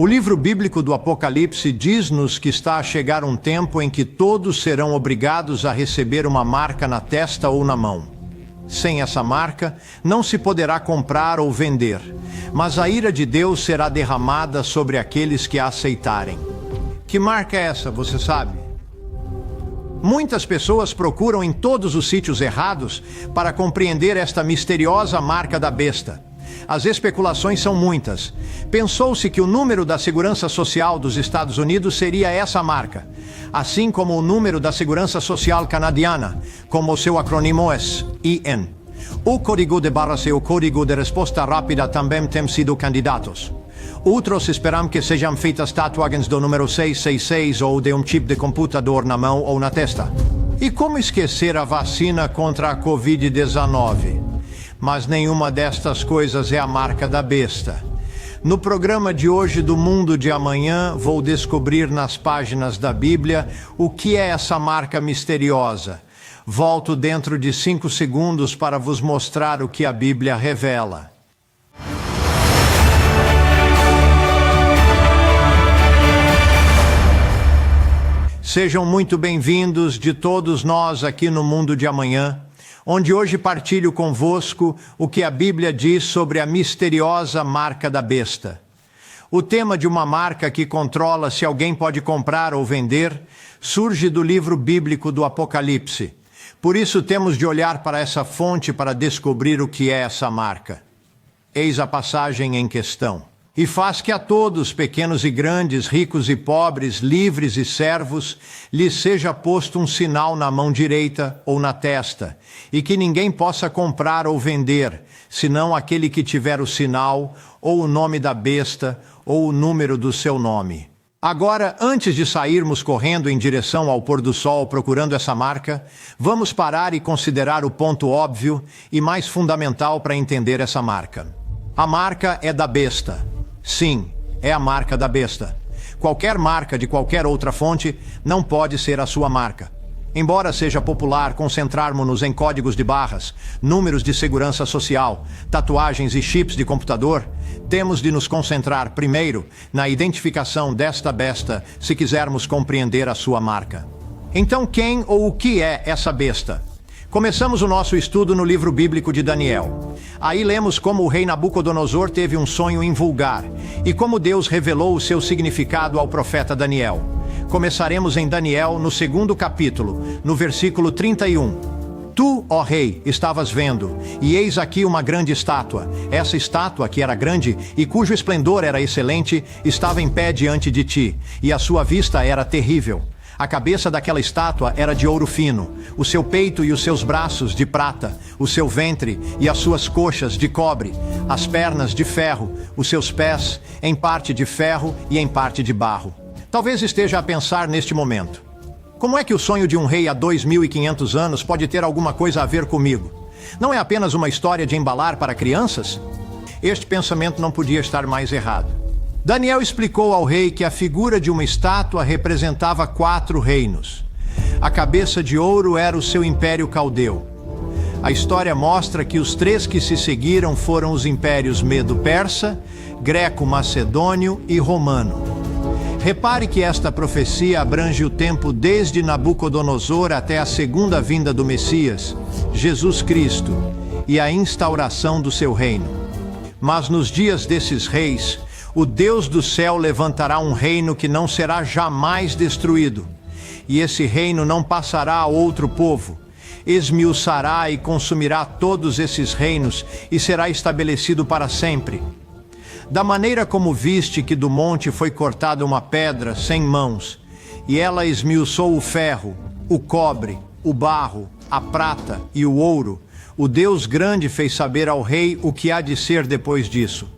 O livro bíblico do Apocalipse diz-nos que está a chegar um tempo em que todos serão obrigados a receber uma marca na testa ou na mão. Sem essa marca, não se poderá comprar ou vender, mas a ira de Deus será derramada sobre aqueles que a aceitarem. Que marca é essa, você sabe? Muitas pessoas procuram em todos os sítios errados para compreender esta misteriosa marca da besta. As especulações são muitas. Pensou-se que o número da Segurança Social dos Estados Unidos seria essa marca, assim como o número da Segurança Social canadiana, como o seu acrônimo é IN. O código de barras e o código de resposta rápida também têm sido candidatos. Outros esperam que sejam feitas tatuagens do número 666 ou de um chip de computador na mão ou na testa. E como esquecer a vacina contra a Covid-19? Mas nenhuma destas coisas é a marca da besta. No programa de hoje do Mundo de Amanhã, vou descobrir nas páginas da Bíblia o que é essa marca misteriosa. Volto dentro de 5 segundos para vos mostrar o que a Bíblia revela. Sejam muito bem-vindos de todos nós aqui no Mundo de Amanhã, onde hoje partilho convosco o que a Bíblia diz sobre a misteriosa marca da besta. O tema de uma marca que controla se alguém pode comprar ou vender surge do livro bíblico do Apocalipse. Por isso temos de olhar para essa fonte para descobrir o que é essa marca. Eis a passagem em questão. E faz que a todos, pequenos e grandes, ricos e pobres, livres e servos, lhes seja posto um sinal na mão direita ou na testa, e que ninguém possa comprar ou vender, senão aquele que tiver o sinal, ou o nome da besta, ou o número do seu nome. Agora, antes de sairmos correndo em direção ao pôr do sol procurando essa marca, vamos parar e considerar o ponto óbvio e mais fundamental para entender essa marca. A marca é da besta. Sim, é a marca da besta. Qualquer marca de qualquer outra fonte não pode ser a sua marca. Embora seja popular concentrarmos-nos em códigos de barras, números de segurança social, tatuagens e chips de computador, temos de nos concentrar primeiro na identificação desta besta se quisermos compreender a sua marca. Então, quem ou o que é essa besta? Começamos o nosso estudo no livro bíblico de Daniel. Aí lemos como o rei Nabucodonosor teve um sonho invulgar e como Deus revelou o seu significado ao profeta Daniel. Começaremos em Daniel, no 2º capítulo, no versículo 31. Tu, ó rei, estavas vendo, e eis aqui uma grande estátua. Essa estátua, que era grande e cujo esplendor era excelente, estava em pé diante de ti, e a sua vista era terrível. A cabeça daquela estátua era de ouro fino, o seu peito e os seus braços de prata, o seu ventre e as suas coxas de cobre, as pernas de ferro, os seus pés em parte de ferro e em parte de barro. Talvez esteja a pensar neste momento: como é que o sonho de um rei há 2.500 anos pode ter alguma coisa a ver comigo? Não é apenas uma história de embalar para crianças? Este pensamento não podia estar mais errado. Daniel explicou ao rei que a figura de uma estátua representava 4 reinos. A cabeça de ouro era o seu império caldeu. A história mostra que os 3 que se seguiram foram os impérios medo-persa, greco-macedônio e romano. Repare que esta profecia abrange o tempo desde Nabucodonosor até a segunda vinda do Messias, Jesus Cristo, e a instauração do seu reino. Mas nos dias desses reis, o Deus do céu levantará um reino que não será jamais destruído. E esse reino não passará a outro povo. Esmiuçará e consumirá todos esses reinos e será estabelecido para sempre. Da maneira como viste que do monte foi cortada uma pedra sem mãos, e ela esmiuçou o ferro, o cobre, o barro, a prata e o ouro, o Deus grande fez saber ao rei o que há de ser depois disso.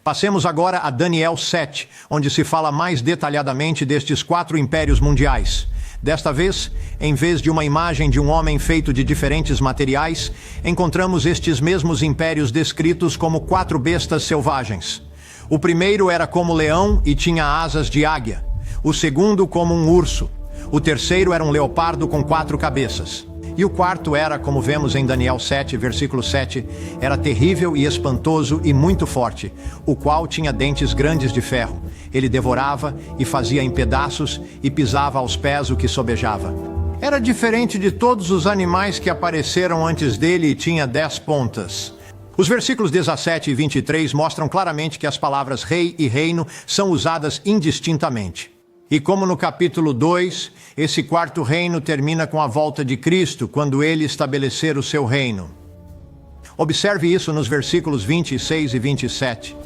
Passemos agora a Daniel 7, onde se fala mais detalhadamente destes 4 impérios mundiais. Desta vez, em vez de uma imagem de um homem feito de diferentes materiais, encontramos estes mesmos impérios descritos como 4 bestas selvagens. O primeiro era como leão e tinha asas de águia. O segundo como um urso. O terceiro era um leopardo com 4 cabeças. E o quarto era, como vemos em Daniel 7, versículo 7, era terrível e espantoso e muito forte, o qual tinha dentes grandes de ferro. Ele devorava e fazia em pedaços e pisava aos pés o que sobejava. Era diferente de todos os animais que apareceram antes dele e tinha 10 pontas. Os versículos 17 e 23 mostram claramente que as palavras rei e reino são usadas indistintamente. E como no capítulo 2, esse quarto reino termina com a volta de Cristo, quando ele estabelecer o seu reino. Observe isso nos versículos 26 e 27.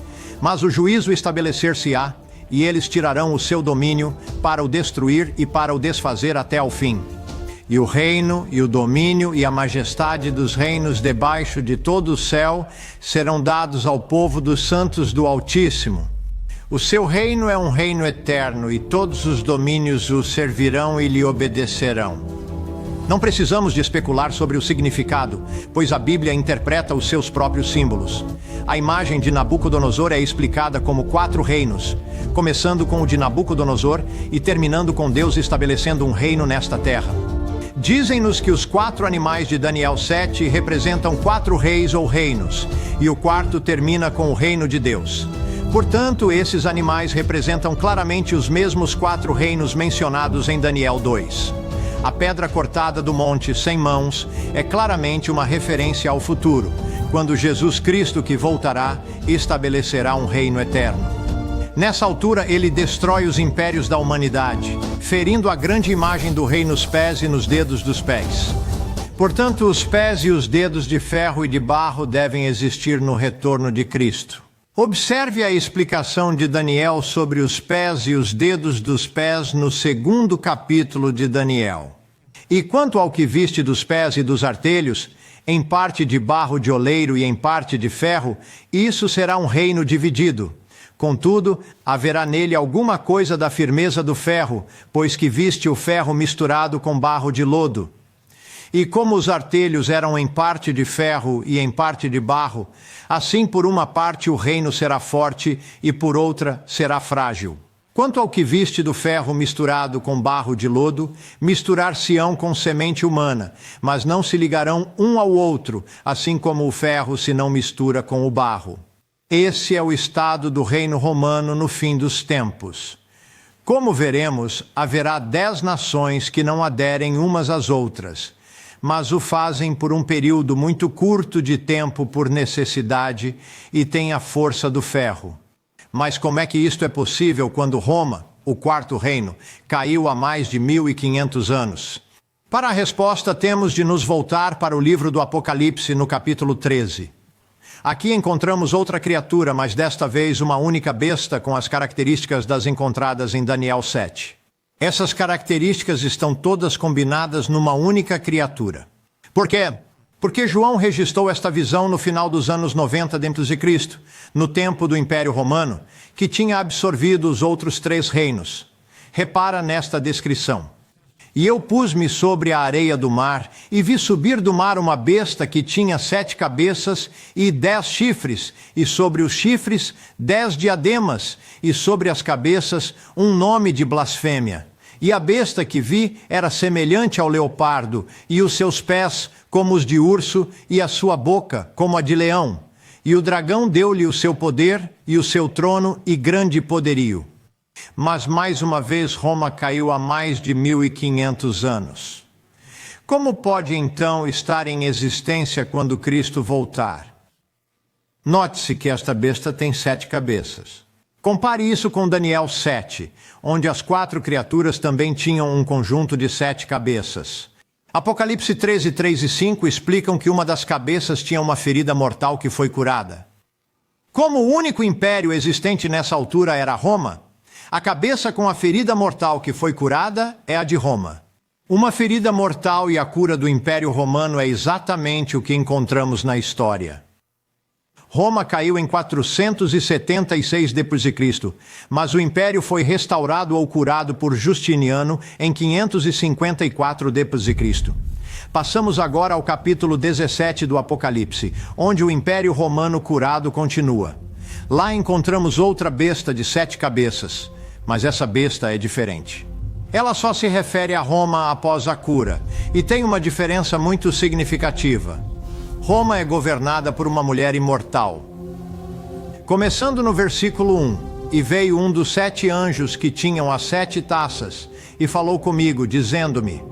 Mas o juízo estabelecer-se-á, e eles tirarão o seu domínio para o destruir e para o desfazer até ao fim. E o reino, e o domínio, e a majestade dos reinos debaixo de todo o céu serão dados ao povo dos santos do Altíssimo. O seu reino é um reino eterno, e todos os domínios o servirão e lhe obedecerão. Não precisamos de especular sobre o significado, pois a Bíblia interpreta os seus próprios símbolos. A imagem de Nabucodonosor é explicada como 4 reinos, começando com o de Nabucodonosor e terminando com Deus estabelecendo um reino nesta terra. Dizem-nos que os 4 animais de Daniel 7 representam 4 reis ou reinos, e o quarto termina com o reino de Deus. Portanto, esses animais representam claramente os mesmos 4 reinos mencionados em Daniel 2. A pedra cortada do monte sem mãos é claramente uma referência ao futuro, quando Jesus Cristo, que voltará, estabelecerá um reino eterno. Nessa altura, ele destrói os impérios da humanidade, ferindo a grande imagem do rei nos pés e nos dedos dos pés. Portanto, os pés e os dedos de ferro e de barro devem existir no retorno de Cristo. Observe a explicação de Daniel sobre os pés e os dedos dos pés no 2º capítulo de Daniel. E quanto ao que viste dos pés e dos artelhos, em parte de barro de oleiro e em parte de ferro, isso será um reino dividido. Contudo, haverá nele alguma coisa da firmeza do ferro, pois que viste o ferro misturado com barro de lodo. E como os artelhos eram em parte de ferro e em parte de barro, assim por uma parte o reino será forte e por outra será frágil. Quanto ao que viste do ferro misturado com barro de lodo, misturar-se-ão com semente humana, mas não se ligarão um ao outro, assim como o ferro se não mistura com o barro. Esse é o estado do reino romano no fim dos tempos. Como veremos, haverá 10 nações que não aderem umas às outras, mas o fazem por um período muito curto de tempo por necessidade e têm a força do ferro. Mas como é que isto é possível quando Roma, o quarto reino, caiu há mais de 1500 anos? Para a resposta, temos de nos voltar para o livro do Apocalipse, no capítulo 13. Aqui encontramos outra criatura, mas desta vez uma única besta com as características das encontradas em Daniel 7. Essas características estão todas combinadas numa única criatura. Por quê? Porque João registrou esta visão no final dos anos 90 d.C., no tempo do Império Romano, que tinha absorvido os outros 3 reinos. Repara nesta descrição. E eu pus-me sobre a areia do mar, e vi subir do mar uma besta que tinha 7 cabeças e 10 chifres, e sobre os chifres 10 diademas, e sobre as cabeças um nome de blasfêmia. E a besta que vi era semelhante ao leopardo, e os seus pés como os de urso, e a sua boca como a de leão. E o dragão deu-lhe o seu poder, e o seu trono, e grande poderio. Mas mais uma vez Roma caiu há mais de 1500 anos. Como pode então estar em existência quando Cristo voltar? Note-se que esta besta tem 7 cabeças. Compare isso com Daniel 7, onde as 4 criaturas também tinham um conjunto de 7 cabeças. Apocalipse 13, 3 e 5 explicam que uma das cabeças tinha uma ferida mortal que foi curada. Como o único império existente nessa altura era Roma, a cabeça com a ferida mortal que foi curada é a de Roma. Uma ferida mortal e a cura do Império Romano é exatamente o que encontramos na história. Roma caiu em 476 d.C., mas o Império foi restaurado ou curado por Justiniano em 554 d.C. Passamos agora ao capítulo 17 do Apocalipse, onde o Império Romano curado continua. Lá encontramos outra besta de 7 cabeças, mas essa besta é diferente. Ela só se refere a Roma após a cura, e tem uma diferença muito significativa. Roma é governada por uma mulher imortal. Começando no versículo 1, e veio um dos 7 anjos que tinham as 7 taças, e falou comigo, dizendo-me: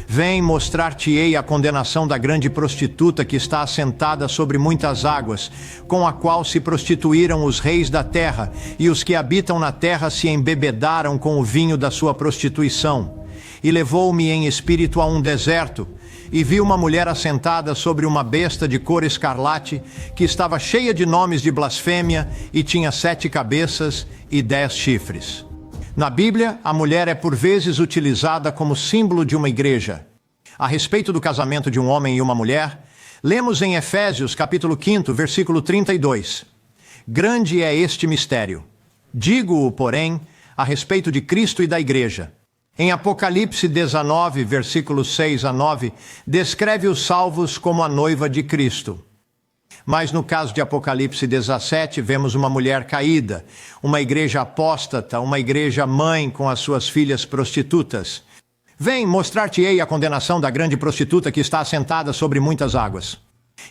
Vem, mostrar-te-ei a condenação da grande prostituta que está assentada sobre muitas águas, com a qual se prostituíram os reis da terra, e os que habitam na terra se embebedaram com o vinho da sua prostituição. E levou-me em espírito a um deserto, e vi uma mulher assentada sobre uma besta de cor escarlate, que estava cheia de nomes de blasfêmia, e tinha 7 cabeças e 10 chifres. Na Bíblia, a mulher é por vezes utilizada como símbolo de uma igreja. A respeito do casamento de um homem e uma mulher, lemos em Efésios capítulo 5, versículo 32. Grande é este mistério. Digo-o, porém, a respeito de Cristo e da igreja. Em Apocalipse 19, versículos 6 a 9, descreve os salvos como a noiva de Cristo. Mas no caso de Apocalipse 17, vemos uma mulher caída, uma igreja apóstata, uma igreja mãe com as suas filhas prostitutas. Vem, mostrar-te-ei a condenação da grande prostituta que está assentada sobre muitas águas.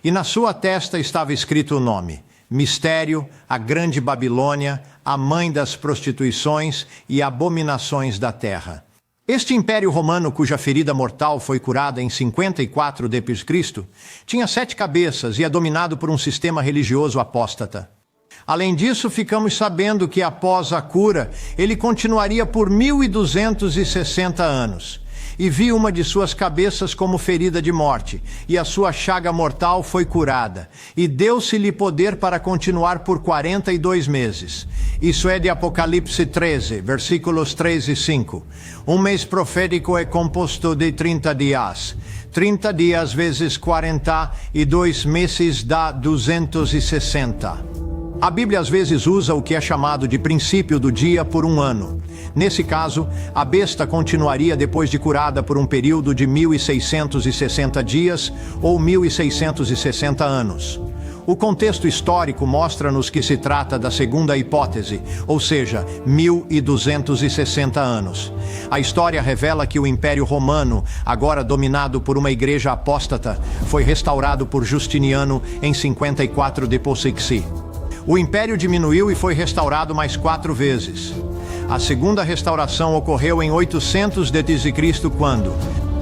E na sua testa estava escrito o nome: Mistério, a grande Babilônia, a mãe das prostituições e abominações da terra. Este império romano, cuja ferida mortal foi curada em 54 d.C., tinha 7 cabeças e é dominado por um sistema religioso apóstata. Além disso, ficamos sabendo que após a cura, ele continuaria por 1260 anos. E vi uma de suas cabeças como ferida de morte, e a sua chaga mortal foi curada, e deu-se-lhe poder para continuar por 42 meses. Isso é de Apocalipse 13, versículos 3 e 5. Um mês profético é composto de 30 dias. 30 dias vezes 42 meses dá 260. A Bíblia às vezes usa o que é chamado de princípio do dia por um ano. Nesse caso, a besta continuaria depois de curada por um período de 1660 dias ou 1660 anos. O contexto histórico mostra-nos que se trata da segunda hipótese, ou seja, 1260 anos. A história revela que o Império Romano, agora dominado por uma igreja apóstata, foi restaurado por Justiniano em 54 d.C. O império diminuiu e foi restaurado mais 4 vezes. A segunda restauração ocorreu em 800 d.C. quando,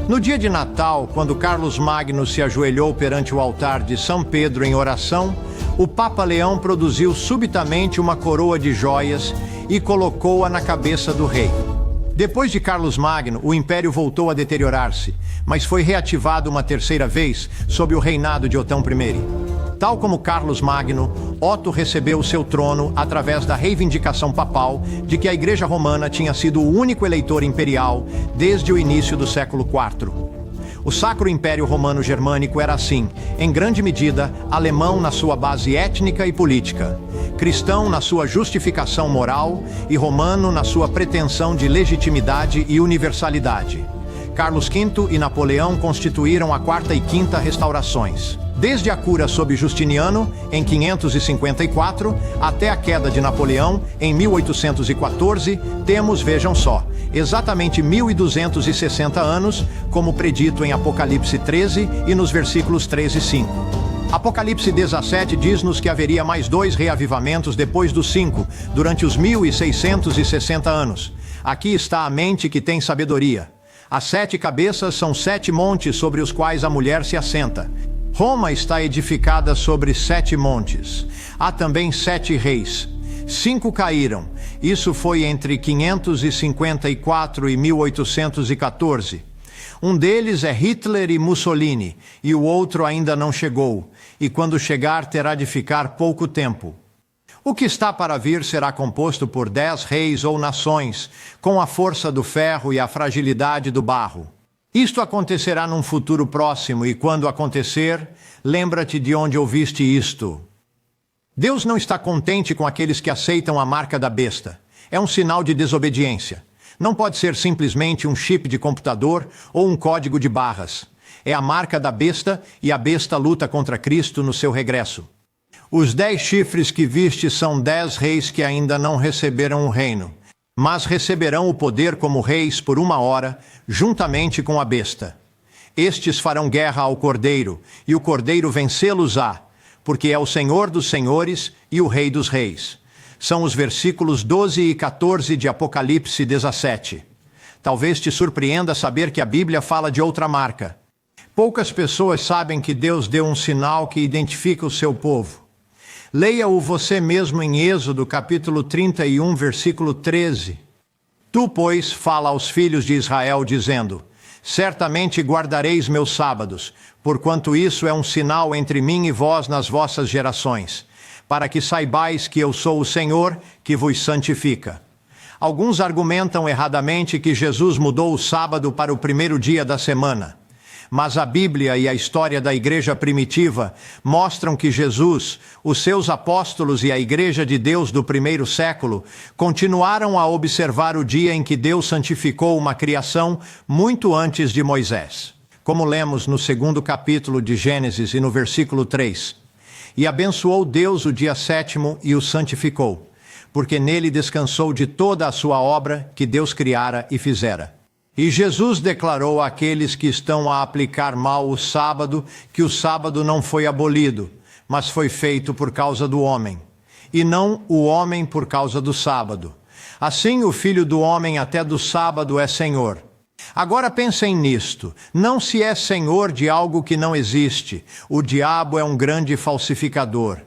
no dia de Natal, quando Carlos Magno se ajoelhou perante o altar de São Pedro em oração, o Papa Leão produziu subitamente uma coroa de joias e colocou-a na cabeça do rei. Depois de Carlos Magno, o império voltou a deteriorar-se, mas foi reativado uma terceira vez sob o reinado de Otão I. Tal como Carlos Magno, Otto recebeu o seu trono através da reivindicação papal de que a Igreja Romana tinha sido o único eleitor imperial desde o início do século IV. O Sacro Império Romano Germânico era assim, em grande medida, alemão na sua base étnica e política, cristão na sua justificação moral e romano na sua pretensão de legitimidade e universalidade. Carlos V e Napoleão constituíram a quarta e quinta restaurações. Desde a cura sob Justiniano, em 554, até a queda de Napoleão, em 1814, temos, vejam só, exatamente 1260 anos, como predito em Apocalipse 13 e nos versículos 3 e 5. Apocalipse 17 diz-nos que haveria mais 2 reavivamentos depois dos 5, durante os 1660 anos. Aqui está a mente que tem sabedoria. As 7 cabeças são 7 montes sobre os quais a mulher se assenta. Roma está edificada sobre 7 montes. Há também 7 reis. 5 caíram. Isso foi entre 554 e 1814. Um deles é Hitler e Mussolini, e o outro ainda não chegou. E quando chegar, terá de ficar pouco tempo. O que está para vir será composto por 10 reis ou nações, com a força do ferro e a fragilidade do barro. Isto acontecerá num futuro próximo, e quando acontecer, lembra-te de onde ouviste isto. Deus não está contente com aqueles que aceitam a marca da besta. É um sinal de desobediência. Não pode ser simplesmente um chip de computador ou um código de barras. É a marca da besta, e a besta luta contra Cristo no seu regresso. Os 10 chifres que viste são 10 reis que ainda não receberam o reino. mas receberão o poder como reis por 1 hora, juntamente com a besta. Estes farão guerra ao Cordeiro, e o Cordeiro vencê-los-á, porque é o Senhor dos senhores e o Rei dos reis. São os versículos 12 e 14 de Apocalipse 17. Talvez te surpreenda saber que a Bíblia fala de outra marca. Poucas pessoas sabem que Deus deu um sinal que identifica o seu povo. Leia-o você mesmo em Êxodo, capítulo 31, versículo 13. Tu, pois, fala aos filhos de Israel, dizendo: certamente guardareis meus sábados, porquanto isso é um sinal entre mim e vós nas vossas gerações, para que saibais que eu sou o Senhor, que vos santifica. Alguns argumentam erradamente que Jesus mudou o sábado para o primeiro dia da semana. Mas a Bíblia e a história da igreja primitiva mostram que Jesus, os seus apóstolos e a igreja de Deus do primeiro século continuaram a observar o dia em que Deus santificou uma criação muito antes de Moisés. Como lemos no 2º capítulo de Gênesis e no versículo 3. E abençoou Deus o dia 7º e o santificou, porque nele descansou de toda a sua obra que Deus criara e fizera. E Jesus declarou àqueles que estão a aplicar mal o sábado, que o sábado não foi abolido, mas foi feito por causa do homem, e não o homem por causa do sábado. Assim o Filho do Homem até do sábado é Senhor. Agora pensem nisto, não se é Senhor de algo que não existe, o diabo é um grande falsificador.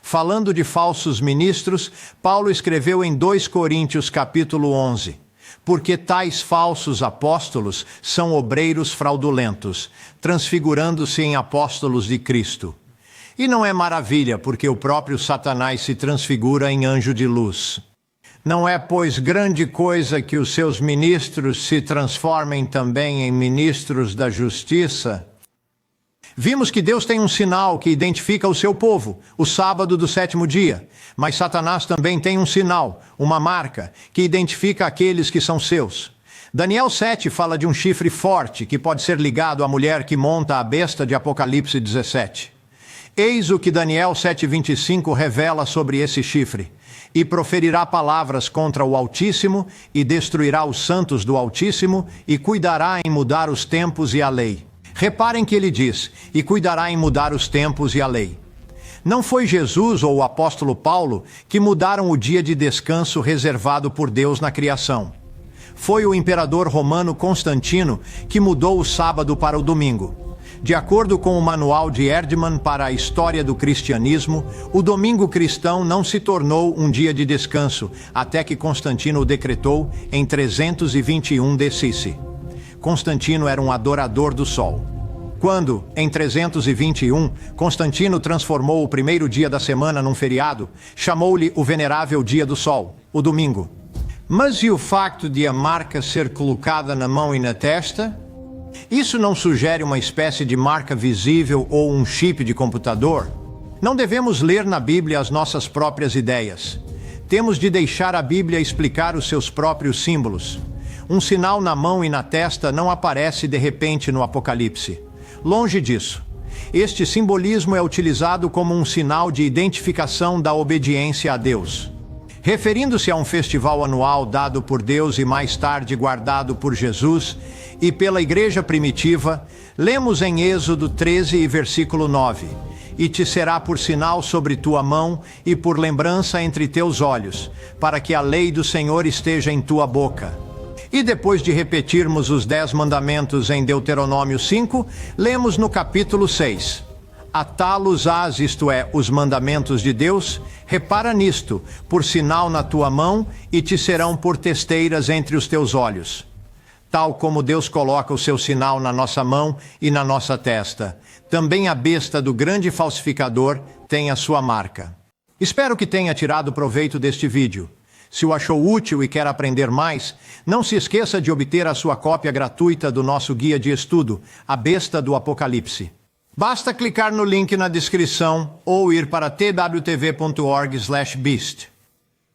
Falando de falsos ministros, Paulo escreveu em 2 Coríntios capítulo 11, porque tais falsos apóstolos são obreiros fraudulentos, transfigurando-se em apóstolos de Cristo. E não é maravilha, porque o próprio Satanás se transfigura em anjo de luz. Não é, pois, grande coisa que os seus ministros se transformem também em ministros da justiça? Vimos que Deus tem um sinal que identifica o seu povo, o sábado do 7º dia. Mas Satanás também tem um sinal, uma marca, que identifica aqueles que são seus. Daniel 7 fala de um chifre forte que pode ser ligado à mulher que monta a besta de Apocalipse 17. Eis o que Daniel 7,25 revela sobre esse chifre. E proferirá palavras contra o Altíssimo, e destruirá os santos do Altíssimo, e cuidará em mudar os tempos e a lei. Reparem que ele diz, e cuidará em mudar os tempos e a lei. Não foi Jesus ou o apóstolo Paulo que mudaram o dia de descanso reservado por Deus na criação. Foi o imperador romano Constantino que mudou o sábado para o domingo. De acordo com o manual de Erdmann para a história do cristianismo, o domingo cristão não se tornou um dia de descanso, até que Constantino o decretou em 321 d.C. Constantino era um adorador do sol. Quando, em 321, Constantino transformou o primeiro dia da semana num feriado, chamou-lhe o venerável dia do sol, o domingo. Mas e o facto de a marca ser colocada na mão e na testa? Isso não sugere uma espécie de marca visível ou um chip de computador? Não devemos ler na Bíblia as nossas próprias ideias. Temos de deixar a Bíblia explicar os seus próprios símbolos. Um sinal na mão e na testa não aparece de repente no Apocalipse. Longe disso. Este simbolismo é utilizado como um sinal de identificação da obediência a Deus. Referindo-se a um festival anual dado por Deus e mais tarde guardado por Jesus e pela igreja primitiva, lemos em Êxodo 13 e versículo 9: E te será por sinal sobre tua mão e por lembrança entre teus olhos, para que a lei do Senhor esteja em tua boca. E depois de repetirmos os 10 mandamentos em Deuteronômio 5, lemos no capítulo 6. Atá-los-ás, isto é, os mandamentos de Deus, repara nisto, por sinal na tua mão, e te serão por testeiras entre os teus olhos. Tal como Deus coloca o seu sinal na nossa mão e na nossa testa, também a besta do grande falsificador tem a sua marca. Espero que tenha tirado proveito deste vídeo. Se o achou útil e quer aprender mais, não se esqueça de obter a sua cópia gratuita do nosso guia de estudo, A Besta do Apocalipse. Basta clicar no link na descrição ou ir para twtv.org/beast.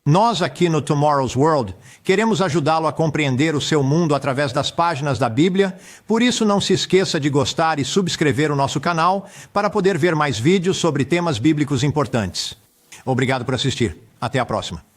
Nós aqui no Tomorrow's World queremos ajudá-lo a compreender o seu mundo através das páginas da Bíblia, por isso não se esqueça de gostar e subscrever o nosso canal para poder ver mais vídeos sobre temas bíblicos importantes. Obrigado por assistir. Até a próxima.